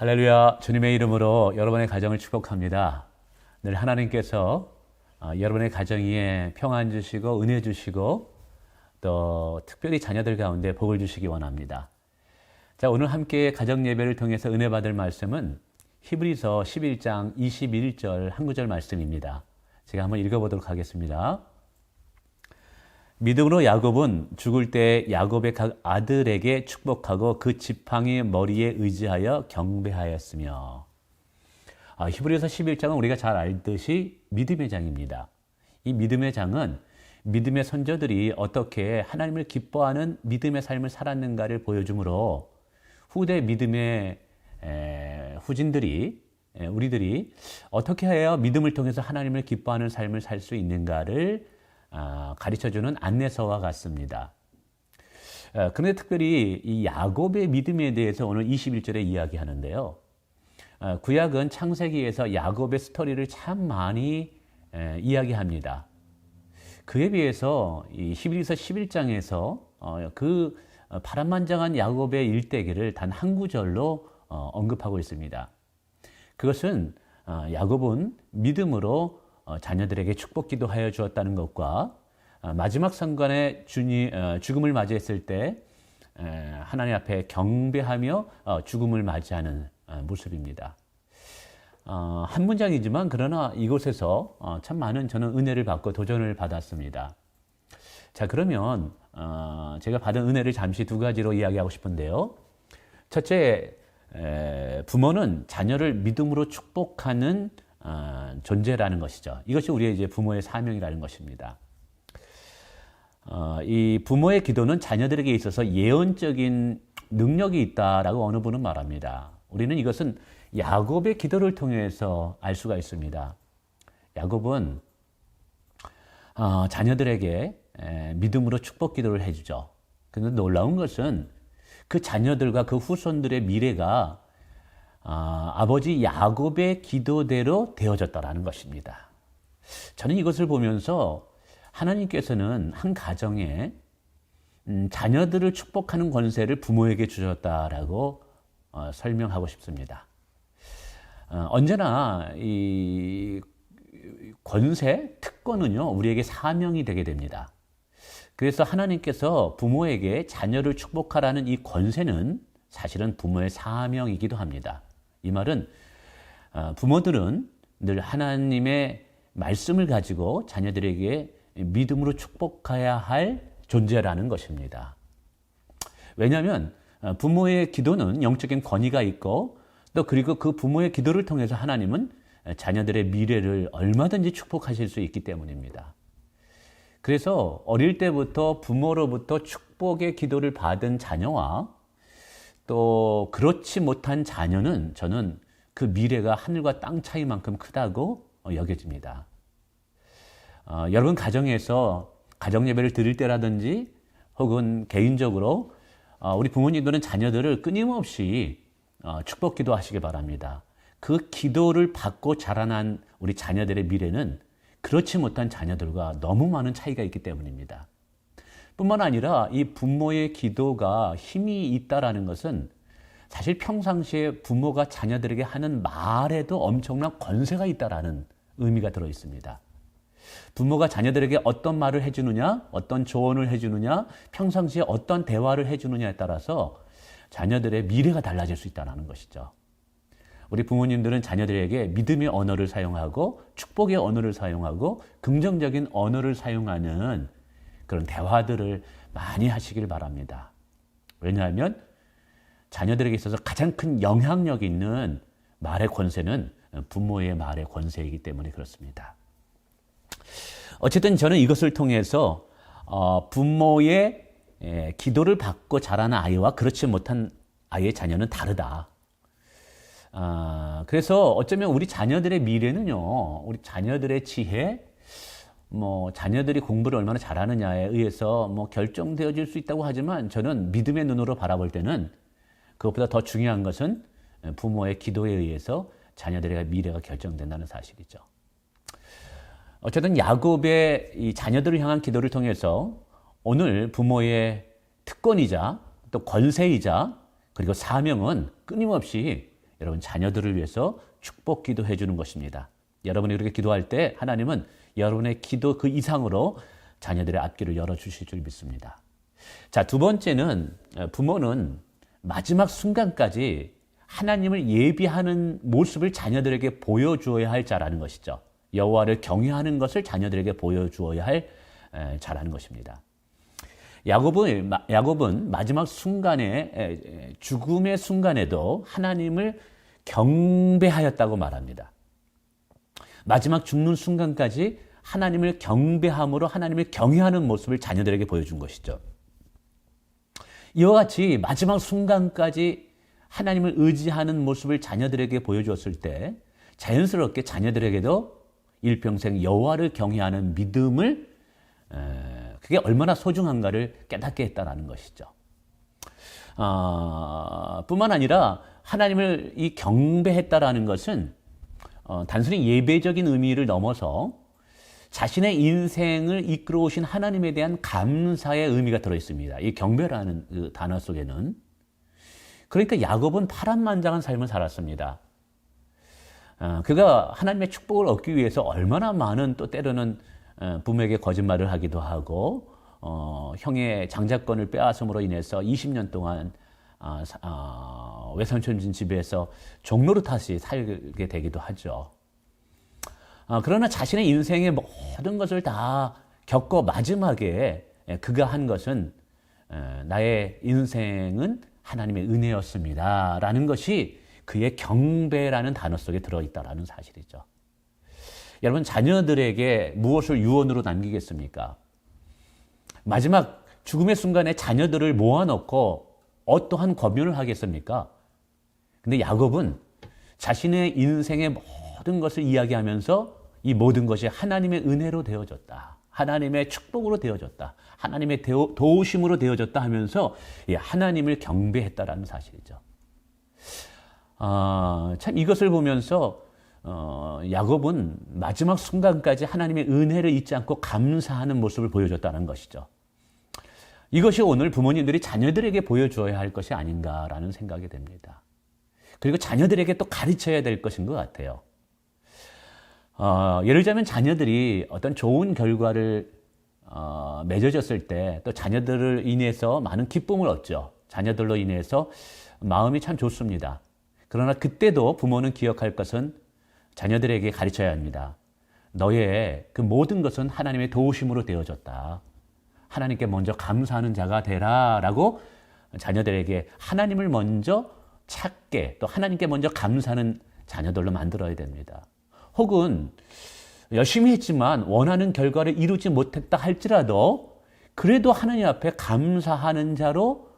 할렐루야, 주님의 이름으로 여러분의 가정을 축복합니다. 늘 하나님께서 여러분의 가정 위에 평안 주시고 은혜 주시고 또 특별히 자녀들 가운데 복을 주시기 원합니다. 자, 오늘 함께 가정 예배를 통해서 은혜 받을 말씀은 히브리서 11장 21절 한 구절 말씀입니다. 제가 한번 읽어보도록 하겠습니다. 믿음으로 야곱은 죽을 때 야곱의 각 아들에게 축복하고 그 지팡이 머리에 의지하여 경배하였으며. 히브리서 11장은 우리가 잘 알듯이 믿음의 장입니다. 이 믿음의 장은 믿음의 선조들이 어떻게 하나님을 기뻐하는 믿음의 삶을 살았는가를 보여주므로 후대 믿음의 후진들이 우리들이 어떻게 해야 믿음을 통해서 하나님을 기뻐하는 삶을 살 수 있는가를 가르쳐주는 안내서와 같습니다. 그런데 특별히 이 야곱의 믿음에 대해서 오늘 21절에 이야기하는데요. 구약은 창세기에서 야곱의 스토리를 참 많이 이야기합니다. 그에 비해서 이 히브리서 11장에서 그 파란만장한 야곱의 일대기를 단 한 구절로 언급하고 있습니다. 그것은 야곱은 믿음으로 자녀들에게 축복 기도하여 주었다는 것과 마지막 순간에 죽음을 맞이했을 때 하나님 앞에 경배하며 죽음을 맞이하는 모습입니다. 한 문장이지만 그러나 이곳에서 참 많은 저는 은혜를 받고 도전을 받았습니다. 자, 그러면 제가 받은 은혜를 잠시 두 가지로 이야기하고 싶은데요. 첫째, 부모는 자녀를 믿음으로 축복하는 존재라는 것이죠. 이것이 우리의 이제 부모의 사명이라는 것입니다. 이 부모의 기도는 자녀들에게 있어서 예언적인 능력이 있다라고 어느 분은 말합니다. 우리는 이것은 야곱의 기도를 통해서 알 수가 있습니다. 야곱은 자녀들에게 믿음으로 축복 기도를 해주죠. 그런데 놀라운 것은 그 자녀들과 그 후손들의 미래가 아버지 야곱의 기도대로 되어졌다라는 것입니다. 저는 이것을 보면서 하나님께서는 한 가정에 자녀들을 축복하는 권세를 부모에게 주셨다라고 설명하고 싶습니다. 언제나 이 권세, 특권은요, 우리에게 사명이 되게 됩니다. 그래서 하나님께서 부모에게 자녀를 축복하라는 이 권세는 사실은 부모의 사명이기도 합니다. 이 말은 부모들은 늘 하나님의 말씀을 가지고 자녀들에게 믿음으로 축복해야 할 존재라는 것입니다. 왜냐하면 부모의 기도는 영적인 권위가 있고 또 그리고 그 부모의 기도를 통해서 하나님은 자녀들의 미래를 얼마든지 축복하실 수 있기 때문입니다. 그래서 어릴 때부터 부모로부터 축복의 기도를 받은 자녀와 또 그렇지 못한 자녀는 저는 그 미래가 하늘과 땅 차이만큼 크다고 여겨집니다. 여러분 가정에서 가정 예배를 드릴 때라든지 혹은 개인적으로 우리 부모님들은 자녀들을 끊임없이 축복 기도하시기 바랍니다. 그 기도를 받고 자라난 우리 자녀들의 미래는 그렇지 못한 자녀들과 너무 많은 차이가 있기 때문입니다. 뿐만 아니라 이 부모의 기도가 힘이 있다라는 것은 사실 평상시에 부모가 자녀들에게 하는 말에도 엄청난 권세가 있다라는 의미가 들어 있습니다. 부모가 자녀들에게 어떤 말을 해주느냐, 어떤 조언을 해주느냐, 평상시에 어떤 대화를 해주느냐에 따라서 자녀들의 미래가 달라질 수 있다는 것이죠. 우리 부모님들은 자녀들에게 믿음의 언어를 사용하고 축복의 언어를 사용하고 긍정적인 언어를 사용하는 그런 대화들을 많이 하시길 바랍니다. 왜냐하면 자녀들에게 있어서 가장 큰 영향력 있는 말의 권세는 부모의 말의 권세이기 때문에 그렇습니다. 어쨌든 저는 이것을 통해서 부모의 기도를 받고 자라는 아이와 그렇지 못한 아이의 자녀는 다르다. 그래서 어쩌면 우리 자녀들의 미래는요, 우리 자녀들의 지혜, 자녀들이 공부를 얼마나 잘하느냐에 의해서 결정되어질 수 있다고 하지만 저는 믿음의 눈으로 바라볼 때는 그것보다 더 중요한 것은 부모의 기도에 의해서 자녀들의 미래가 결정된다는 사실이죠. 어쨌든 야곱의 이 자녀들을 향한 기도를 통해서 오늘 부모의 특권이자 또 권세이자 그리고 사명은 끊임없이 여러분 자녀들을 위해서 축복 기도해 주는 것입니다. 여러분이 그렇게 기도할 때 하나님은 여러분의 기도 그 이상으로 자녀들의 앞길을 열어주실 줄 믿습니다. 자, 두 번째는 부모는 마지막 순간까지 하나님을 예비하는 모습을 자녀들에게 보여주어야 할 자라는 것이죠. 여호와를 경외하는 것을 자녀들에게 보여주어야 할 자라는 것입니다. 야곱은 마지막 순간에 죽음의 순간에도 하나님을 경배하였다고 말합니다. 마지막 죽는 순간까지 하나님을 경배함으로 하나님을 경외하는 모습을 자녀들에게 보여준 것이죠. 이와 같이 마지막 순간까지 하나님을 의지하는 모습을 자녀들에게 보여주었을 때 자연스럽게 자녀들에게도 일평생 여호와를 경외하는 믿음을 그게 얼마나 소중한가를 깨닫게 했다라는 것이죠. 뿐만 아니라 하나님을 이 경배했다라는 것은 단순히 예배적인 의미를 넘어서 자신의 인생을 이끌어 오신 하나님에 대한 감사의 의미가 들어 있습니다. 이 경배라는 그 단어 속에는. 그러니까 야곱은 파란만장한 삶을 살았습니다. 그가 하나님의 축복을 얻기 위해서 얼마나 많은 또 때로는 부모에게 거짓말을 하기도 하고 형의 장자권을 빼앗음으로 인해서 20년 동안 외삼촌 집에서 종노릇하시 살게 되기도 하죠. 그러나 자신의 인생의 모든 것을 다 겪고 마지막에 그가 한 것은 나의 인생은 하나님의 은혜였습니다 라는 것이 그의 경배라는 단어 속에 들어있다라는 사실이죠. 여러분 자녀들에게 무엇을 유언으로 남기겠습니까? 마지막 죽음의 순간에 자녀들을 모아놓고 어떠한 권면을 하겠습니까? 근데 야곱은 자신의 인생의 모든 것을 이야기하면서 이 모든 것이 하나님의 은혜로 되어졌다. 하나님의 축복으로 되어졌다. 하나님의 도우심으로 되어졌다 하면서 하나님을 경배했다라는 사실이죠. 참 이것을 보면서 야곱은 마지막 순간까지 하나님의 은혜를 잊지 않고 감사하는 모습을 보여줬다는 것이죠. 이것이 오늘 부모님들이 자녀들에게 보여주어야 할 것이 아닌가라는 생각이 됩니다. 그리고 자녀들에게 또 가르쳐야 될 것인 것 같아요. 예를 들자면 자녀들이 어떤 좋은 결과를 맺어졌을 때 또 자녀들을 인해서 많은 기쁨을 얻죠. 자녀들로 인해서 마음이 참 좋습니다. 그러나 그때도 부모는 기억할 것은 자녀들에게 가르쳐야 합니다. 너의 그 모든 것은 하나님의 도우심으로 되어졌다. 하나님께 먼저 감사하는 자가 되라 라고 자녀들에게 하나님을 먼저 찾게 또 하나님께 먼저 감사하는 자녀들로 만들어야 됩니다. 혹은 열심히 했지만 원하는 결과를 이루지 못했다 할지라도 그래도 하나님 앞에 감사하는 자로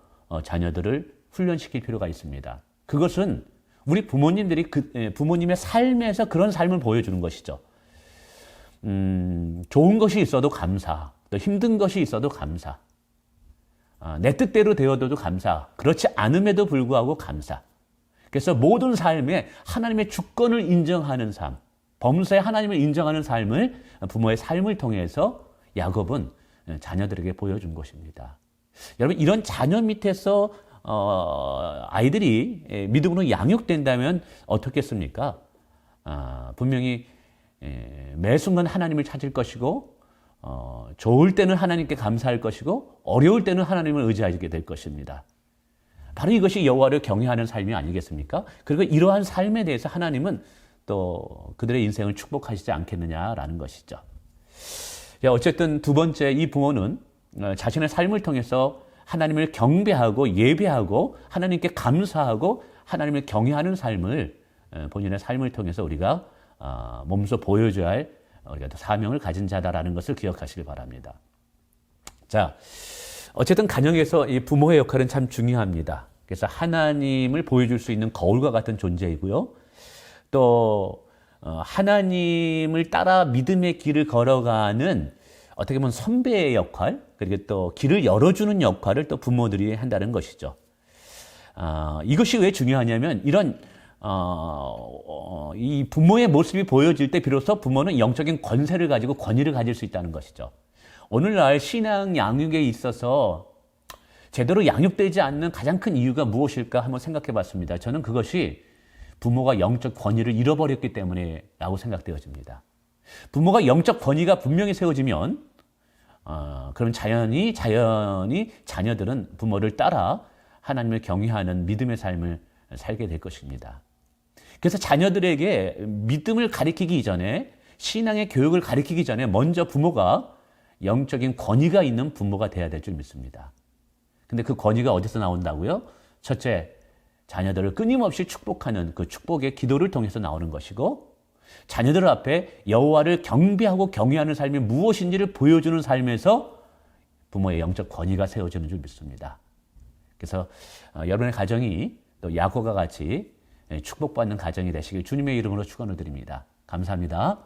자녀들을 훈련시킬 필요가 있습니다. 그것은 우리 부모님들이 부모님의 삶에서 그런 삶을 보여주는 것이죠. 좋은 것이 있어도 감사, 또 힘든 것이 있어도 감사, 내 뜻대로 되어도 감사, 그렇지 않음에도 불구하고 감사. 그래서 모든 삶에 하나님의 주권을 인정하는 삶, 범사에 하나님을 인정하는 삶을 부모의 삶을 통해서 야곱은 자녀들에게 보여준 것입니다. 여러분 이런 자녀 밑에서 아이들이 믿음으로 양육된다면 어떻겠습니까? 분명히 매 순간 하나님을 찾을 것이고 좋을 때는 하나님께 감사할 것이고 어려울 때는 하나님을 의지하게 될 것입니다. 바로 이것이 여호와를 경외하는 삶이 아니겠습니까? 그리고 이러한 삶에 대해서 하나님은 또 그들의 인생을 축복하시지 않겠느냐라는 것이죠. 어쨌든 두 번째 이 부모는 자신의 삶을 통해서 하나님을 경배하고 예배하고 하나님께 감사하고 하나님을 경외하는 삶을 본인의 삶을 통해서 우리가 몸소 보여줘야 할 우리가 사명을 가진 자다라는 것을 기억하시길 바랍니다. 자, 어쨌든 가정에서 이 부모의 역할은 참 중요합니다. 그래서 하나님을 보여줄 수 있는 거울과 같은 존재이고요. 또 하나님을 따라 믿음의 길을 걸어가는 어떻게 보면 선배의 역할, 그리고 또 길을 열어주는 역할을 또 부모들이 한다는 것이죠. 이것이 왜 중요하냐면 이런 이 부모의 모습이 보여질 때 비로소 부모는 영적인 권세를 가지고 권위를 가질 수 있다는 것이죠. 오늘날 신앙 양육에 있어서 제대로 양육되지 않는 가장 큰 이유가 무엇일까 한번 생각해 봤습니다. 저는 그것이 부모가 영적 권위를 잃어버렸기 때문에라고 생각되어집니다. 부모가 영적 권위가 분명히 세워지면 그럼 자연히 자녀들은 부모를 따라 하나님을 경외하는 믿음의 삶을 살게 될 것입니다. 그래서 자녀들에게 믿음을 가르치기 이전에, 신앙의 교육을 가르치기 전에 먼저 부모가 영적인 권위가 있는 부모가 돼야 될 줄 믿습니다. 근데 그 권위가 어디서 나온다고요? 첫째, 자녀들을 끊임없이 축복하는 그 축복의 기도를 통해서 나오는 것이고, 자녀들 앞에 여호와를 경배하고 경외하는 삶이 무엇인지를 보여주는 삶에서 부모의 영적 권위가 세워지는 줄 믿습니다. 그래서 여러분의 가정이 또 야곱과 같이 축복받는 가정이 되시길 주님의 이름으로 축원을 드립니다. 감사합니다.